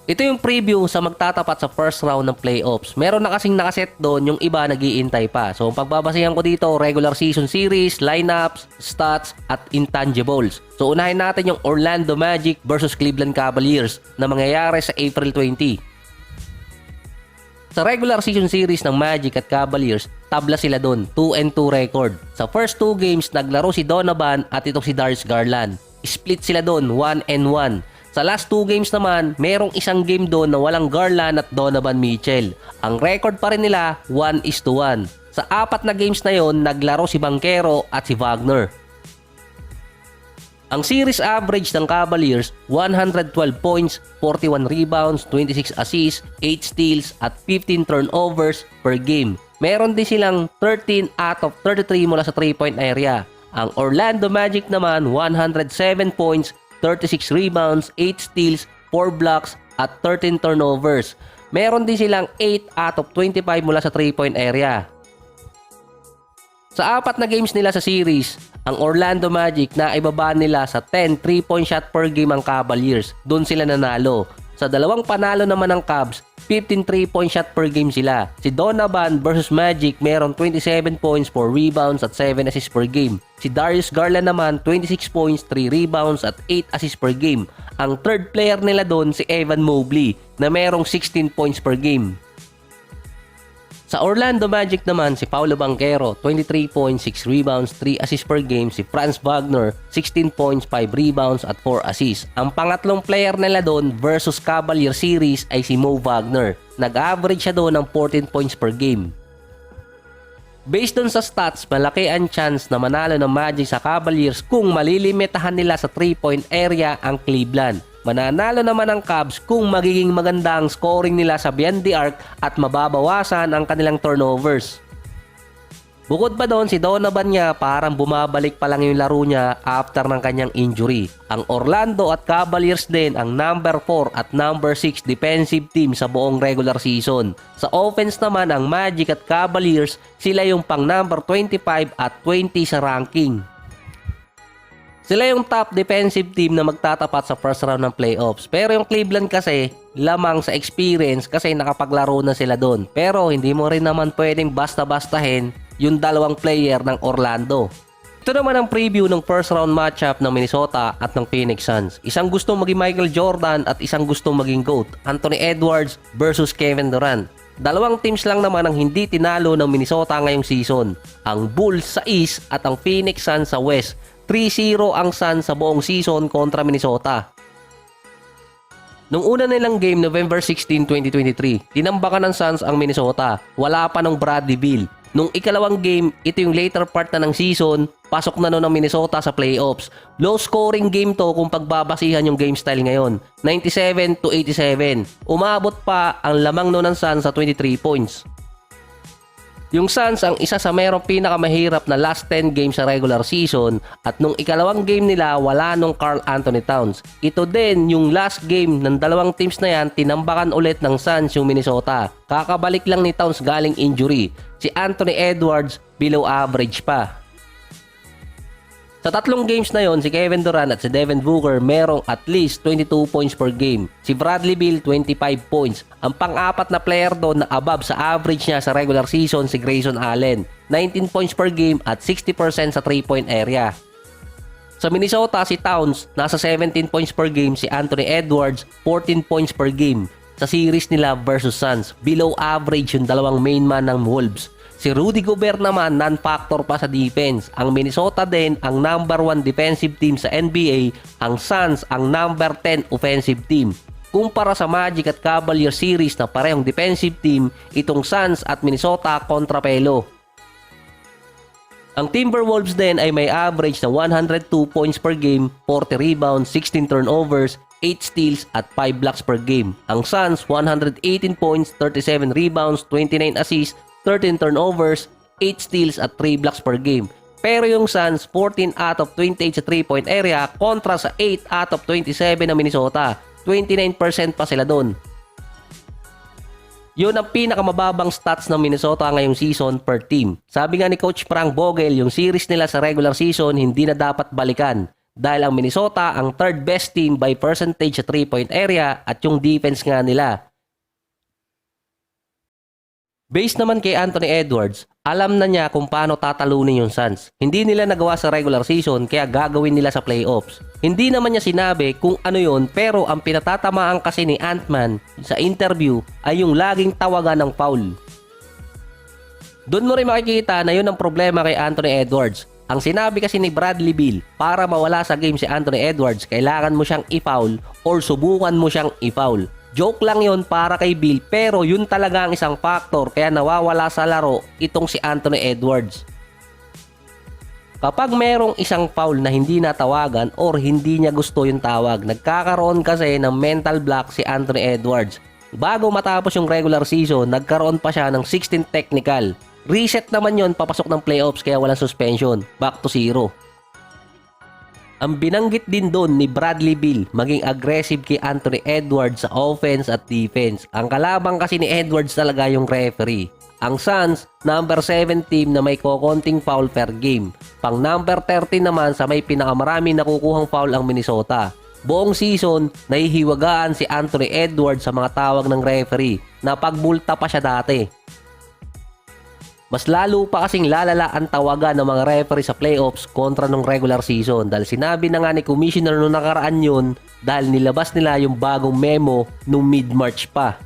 Ito yung preview sa magtatapat sa first round ng playoffs. Meron na kasing nakaset doon, yung iba nag-iintay pa. So, ang pagbabasihan ko dito, regular season series, lineups, stats, at intangibles. So, unahin natin yung Orlando Magic versus Cleveland Cavaliers na mangyayari sa April 20. Sa regular season series ng Magic at Cavaliers, tabla sila doon, 2-2 record. Sa first 2 games, naglaro si Donovan at itong si Darius Garland. Split sila doon, 1-1. Sa last 2 games naman, merong isang game doon na walang Garland at Donovan Mitchell. Ang record pa rin nila, 1-1. Sa 4 na games na yon, naglaro si Banchero at si Wagner. Ang series average ng Cavaliers, 112 points, 41 rebounds, 26 assists, 8 steals at 15 turnovers per game. Meron din silang 13 out of 33 mula sa 3-point area. Ang Orlando Magic naman, 107 points, 36 rebounds, 8 steals, 4 blocks, at 13 turnovers. Meron din silang 8 out of 25 mula sa 3-point area. Sa 4 na games nila sa series, ang Orlando Magic na ibaba nila sa 10 3-point shot per game ang Cavaliers. Doon sila nanalo. Sa dalawang panalo naman ng Cavs, 15 3-point shot per game sila. Si Donovan versus Magic meron 27 points, 4 rebounds at 7 assists per game. Si Darius Garland naman 26 points, 3 rebounds at 8 assists per game. Ang third player nila doon si Evan Mobley na merong 16 points per game. Sa Orlando Magic naman, si Paolo Banchero, 23 points, 6 rebounds, 3 assists per game. Si Franz Wagner, 16 points, 5 rebounds at 4 assists. Ang pangatlong player nila doon versus Cavalier series ay si Mo Wagner. Nag-average siya doon ng 14 points per game. Based doon sa stats, malaki ang chance na manalo ng Magic sa Cavaliers kung malilimitahan nila sa 3-point area ang Cleveland. Mananalo naman ang Cavs kung magiging maganda ang scoring nila sa beyond the arc at mababawasan ang kanilang turnovers. Bukod pa doon, si Donovan niya parang bumabalik pa lang yung laro niya after ng kanyang injury. Ang Orlando at Cavaliers din ang number 4 at number 6 defensive team sa buong regular season. Sa offense naman, ang Magic at Cavaliers, sila yung pang number 25 at 20 sa ranking. Sila yung top defensive team na magtatapat sa first round ng playoffs. Pero yung Cleveland kasi, lamang sa experience kasi nakapaglaro na sila doon. Pero hindi mo rin naman pwedeng basta-bastahin yung dalawang player ng Orlando. Ito naman ang preview ng first round matchup ng Minnesota at ng Phoenix Suns. Isang gustong maging Michael Jordan at isang gustong maging GOAT. Anthony Edwards versus Kevin Durant. Dalawang teams lang naman ang hindi tinalo ng Minnesota ngayong season. Ang Bulls sa East at ang Phoenix Suns sa West. 3-0 ang Suns sa buong season kontra Minnesota. Nung una nilang game, November 16, 2023, tinambakan ng Suns ang Minnesota. Wala pa nung Bradley Beal. Nung ikalawang game, ito yung later part na ng season, pasok na nun ng Minnesota sa playoffs. Low scoring game to kung pagbabasihan yung game style ngayon. 97-87. Umabot pa ang lamang nun ng Suns sa 23 points. Yung Suns ang isa sa merong pinakamahirap na last 10 games sa regular season at nung ikalawang game nila wala nung Karl Anthony Towns. Ito din yung last game ng dalawang teams na yan, tinambakan ulit ng Suns yung Minnesota. Kakabalik lang ni Towns galing injury. Si Anthony Edwards below average pa. Sa tatlong games na yon, si Kevin Durant at si Devin Booker merong at least 22 points per game. Si Bradley Beal 25 points. Ang pang-apat na player doon na above sa average niya sa regular season si Grayson Allen. 19 points per game at 60% sa 3-point area. Sa Minnesota, si Towns nasa 17 points per game. Si Anthony Edwards 14 points per game. Sa series nila versus Suns, below average yung dalawang main man ng Wolves. Si Rudy Gobert naman non-factor pa sa defense. Ang Minnesota din ang number 1 defensive team sa NBA. Ang Suns ang number 10 offensive team. Kumpara sa Magic at Cavaliers series na parehong defensive team, itong Suns at Minnesota kontrapelo. Ang Timberwolves din ay may average na 102 points per game, 40 rebounds, 16 turnovers, 8 steals at 5 blocks per game. Ang Suns 118 points, 37 rebounds, 29 assists, 13 turnovers, 8 steals at 3 blocks per game. Pero yung Suns 14 out of 28 sa 3-point area kontra sa 8 out of 27 ng Minnesota. 29% pa sila doon. Yun ang pinakamababang stats ng Minnesota ngayong season per team. Sabi nga ni Coach Frank Vogel, yung series nila sa regular season hindi na dapat balikan. dahil ang Minnesota ang third best team by percentage sa 3-point area at yung defense nga nila. Based naman kay Anthony Edwards, alam na niya kung paano tatalunin yung Suns. Hindi nila nagawa sa regular season kaya gagawin nila sa playoffs. Hindi naman niya sinabi kung ano yon, pero ang pinatatamaan kasi ni Ant-Man sa interview ay yung laging tawagan ng foul. Doon mo rin makikita na yun ang problema kay Anthony Edwards. Ang sinabi kasi ni Bradley Beal, para mawala sa game si Anthony Edwards, kailangan mo siyang i-foul or subukan mo siyang i-foul. Joke lang yon para kay Bill, pero yun talaga ang isang factor kaya nawawala sa laro itong si Anthony Edwards. Kapag merong isang foul na hindi natawagan or hindi niya gusto yung tawag, nagkakaroon kasi ng mental block si Anthony Edwards. Bago matapos yung regular season, nagkaroon pa siya ng 16 technical. Reset naman yon papasok ng playoffs kaya walang suspension. Back to 0. Ang binanggit din doon ni Bradley Beal, maging aggressive kay Anthony Edwards sa offense at defense. Ang kalabang kasi ni Edwards talaga yung referee. Ang Suns, number 7 team na may kokonting foul per game. Pang number 13 naman sa may pinakamarami nakukuhang foul ang Minnesota. Buong season, nahihiwagaan si Anthony Edwards sa mga tawag ng referee na pagbulta pa siya dati. Mas lalo pa kasing lalala ang tawagan ng mga referee sa playoffs kontra nung regular season dahil sinabi na nga ni Commissioner nung nakaraan yun dahil nilabas nila yung bagong memo nung mid-March pa.